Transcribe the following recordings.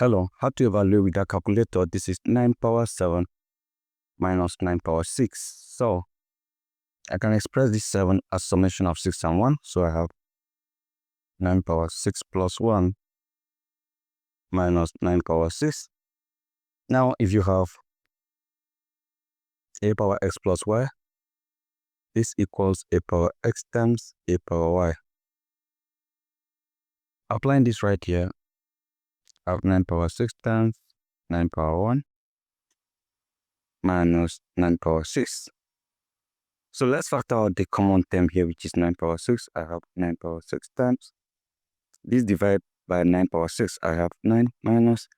Hello, how to evaluate with a calculator? This is 9 power 7 minus 9 power 6. So I can express this 7 as summation of 6 and 1. So I have 9 power 6 plus 1 minus 9 power 6. Now if you have a power x plus y, this equals a power x times a power y. Applying this right here, I have 9 power 6 times 9 power 1 minus 9 power 6. So let's factor out the common term here, which is 9 power 6. I have 9 power 6 times this divided by 9 power 6. I have 9 minus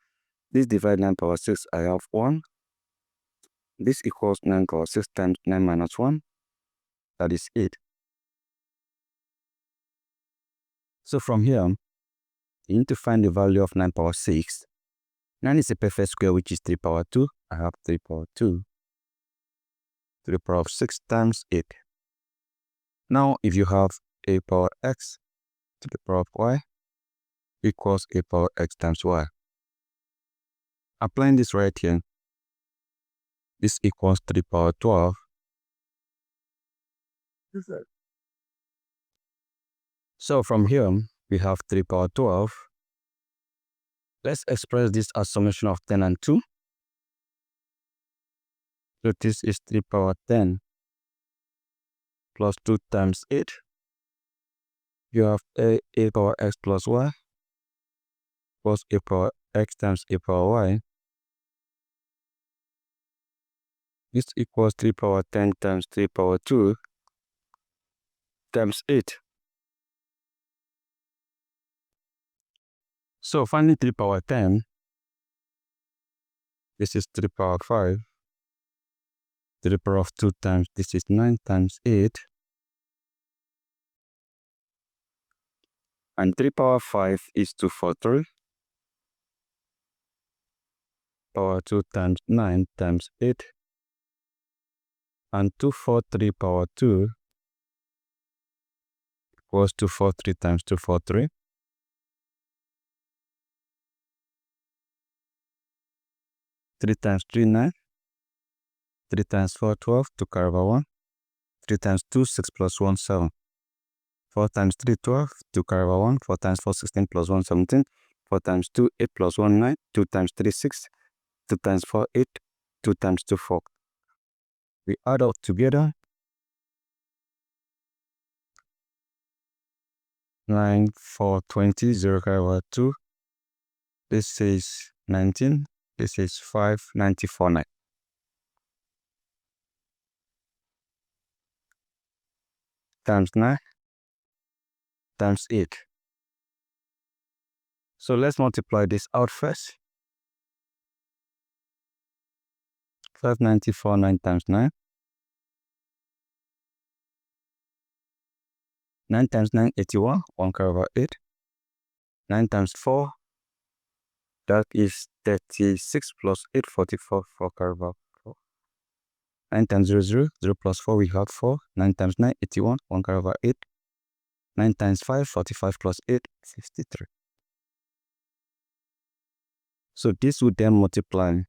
this divided 9 power 6. I have 1. This equals 9 power 6 times 9 minus 1. That is 8. So from here, you need to find the value of 9 power 6. 9 is a perfect square, which is 3 power 2. I have 3 power 2 to the power of 6 times 8. Now, if you have a power x to the power of y equals a power x times y. Applying this right here, this equals 3 power 12. So from here, we have 3 power 12. Let's express this as summation of 10 and 2. So this is 3 power 10 plus 2 times 8. You have a power x plus y plus a power x times a power y. This equals 3 power 10 times 3 power 2 times 8. So finally 3 power 10, this is 3 power 5. 3 power of 2 times, this is 9 times 8. And 3 power 5 is 243. Power 2 times 9 times 8. And 243 power 2 equals 243 times 243. 3 times 3, 9. 3 times 4, 12, 2 carry over 1. 3 times 2, 6 plus 1, 7. 4 times 3, 12, 2 carry over 1. 4 times 4, 16 plus 1, 17. 4 times 2, 8 plus 1, 9. 2 times 3, 6. 2 times 4, 8. 2 times 2, 4. We add up together. 9, 4, 20, 0 carry over 2. This is 19. This is 5, 94, 9. Times 9 times 8. So let's multiply this out first. 594, 9 times 9. 9 times 9, 81. 1 carry over 8. 9 times 4, that is 36 plus 8, 44. 4 carry over 4. 9 times 0, 0. 0 plus 4, we have 4. 9 times 9, 81. 1 carry over 8. 9 times 5, 45 plus 8, 63. So this would then multiply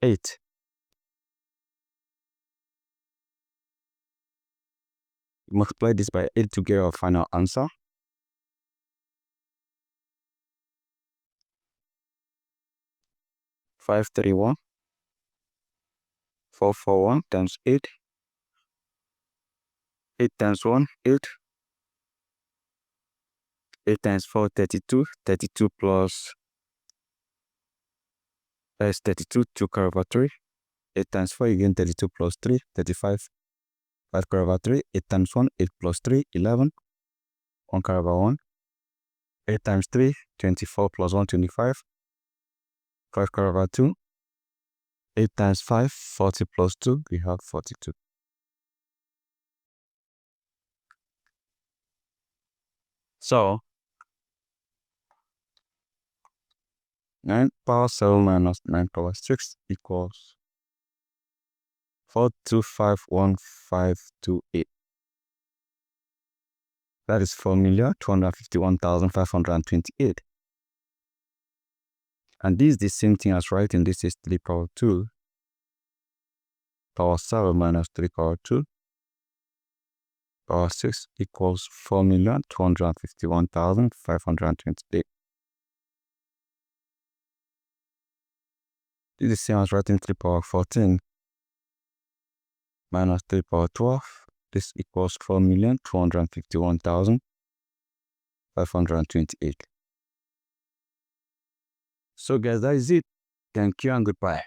8. Multiply this by 8 to get our final answer. Five 31. 441 times 8. 8 times 1, 8. 8 times 4, 32. 32 plus is 32, 2 carry over 3. 8 times 4 again, 32 plus 3, 35. 5 carry over 3. 8 times 1, 8 plus 3, 11. 1 carry over 1. 8 times 3, 24 plus 1, 25. 5 carry over 2. 8 times 5, 40 plus 2, we have 42. So 9 power 7 minus 9 power 6 equals 4251528. That is 4,251,528. And this is the same thing as writing this is 3 power 2 power 7 minus 3 power 2 power 6 equals 4,251,528. This is the same as writing 3 power 14 minus 3 power 12. This equals 4,251,528. So guys, that is it. Thank you and goodbye.